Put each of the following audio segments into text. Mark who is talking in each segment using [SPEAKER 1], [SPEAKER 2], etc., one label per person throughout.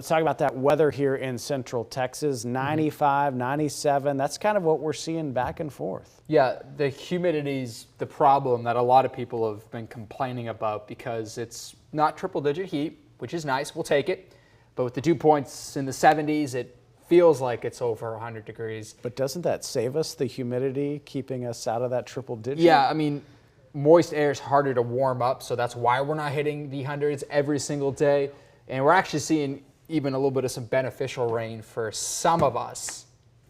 [SPEAKER 1] Let's talk about that weather here in Central Texas. 95, 97, that's kind of what we're seeing back and forth.
[SPEAKER 2] Yeah, the humidity's the problem that a lot of people have been complaining about because it's not triple-digit heat, which is nice, we'll take it. But with the dew points in the 70s, it feels like it's over 100 degrees.
[SPEAKER 1] But doesn't that save us, the humidity, keeping us out of that triple digit?
[SPEAKER 2] Yeah, I mean, moist air is harder to warm up, so that's why we're not hitting the hundreds every single day. And we're actually seeing even a little bit of some beneficial rain for some of us.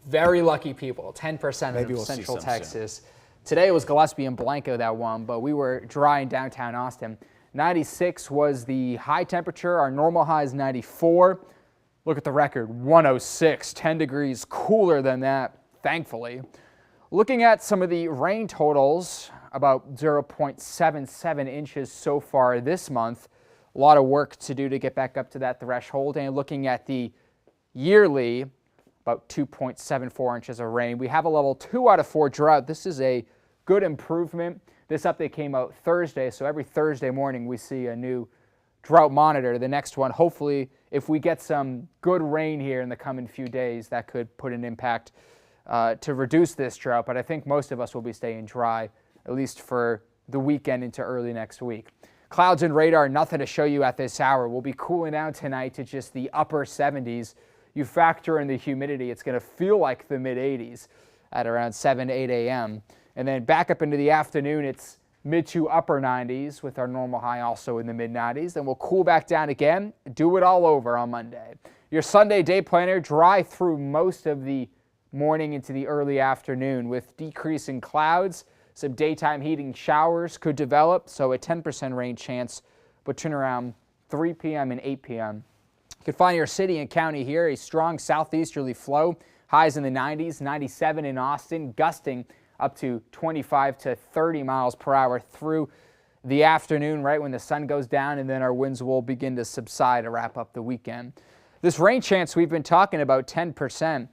[SPEAKER 2] Very lucky people, 10%
[SPEAKER 1] Maybe
[SPEAKER 2] of
[SPEAKER 1] we'll
[SPEAKER 2] Central
[SPEAKER 1] see
[SPEAKER 2] Texas. Soon. Today it was Gillespie and Blanco that won, but we were dry in downtown Austin. 96 was the high temperature. Our normal high is 94. Look at the record, 106, 10 degrees cooler than that, thankfully. Looking at some of the rain totals, about 0.77 inches so far this month. A lot of work to do to get back up to that threshold. And looking at the yearly, about 2.74 inches of rain. We have a level 2 out of 4 drought. This is a good improvement. This update came out Thursday, so every Thursday morning we see a new drought monitor. The next one, hopefully, if we get some good rain here in the coming few days, that could put an impact to reduce this drought. But I think most of us will be staying dry, at least for the weekend into early next week. Clouds and radar, nothing to show you at this hour. We'll be cooling down tonight to just the upper 70s. You factor in the humidity, it's going to feel like the mid-80s at around 7, 8 a.m. And then back up into the afternoon, it's mid to upper 90s with our normal high also in the mid-90s. Then we'll cool back down again, do it all over on Monday. Your Sunday day planner, dry through most of the morning into the early afternoon with decreasing clouds. Some daytime heating showers could develop, so a 10% rain chance, but turn around 3 p.m. and 8 p.m. You can find your city and county here, a strong southeasterly flow, highs in the 90s, 97 in Austin, gusting up to 25 to 30 miles per hour through the afternoon, right when the sun goes down, and then our winds will begin to subside to wrap up the weekend. This rain chance we've been talking about, 10%,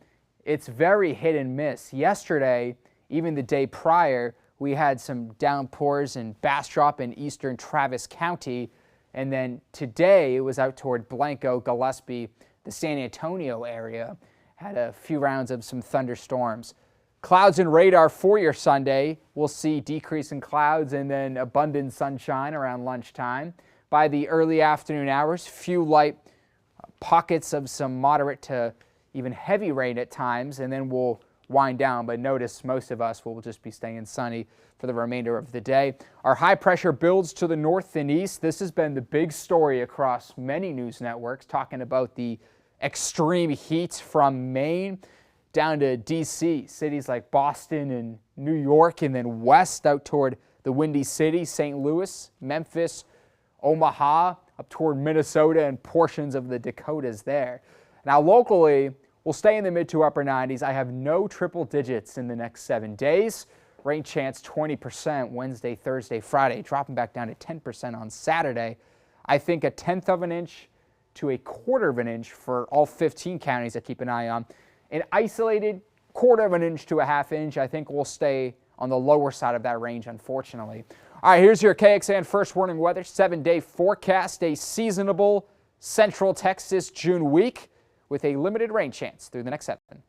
[SPEAKER 2] it's very hit and miss. Yesterday, even the day prior, we had some downpours in Bastrop and eastern Travis County. And then today it was out toward Blanco, Gillespie, the San Antonio area. Had a few rounds of some thunderstorms. Clouds and radar for your Sunday. We'll see decrease in clouds and then abundant sunshine around lunchtime. By the early afternoon hours, few light pockets of some moderate to even heavy rain at times, and then we'll wind down, but notice most of us will just be staying sunny for the remainder of the day. Our high pressure builds to the north and east. This has been the big story across many news networks, talking about the extreme heat from Maine down to D.C., cities like Boston and New York, and then west out toward the Windy City, St. Louis, Memphis, Omaha, up toward Minnesota and portions of the Dakotas there. Now locally, we'll stay in the mid to upper 90s. I have no triple digits in the next 7 days. Rain chance 20% Wednesday, Thursday, Friday, dropping back down to 10% on Saturday. I think a 1/10 of an inch to a 1/4 of an inch for all 15 counties I keep an eye on. An isolated 1/4 of an inch to a 1/2 inch, I think we'll stay on the lower side of that range, unfortunately. All right, here's your KXAN first warning weather, 7-day forecast, a seasonable Central Texas June week with a limited rain chance through the next 7.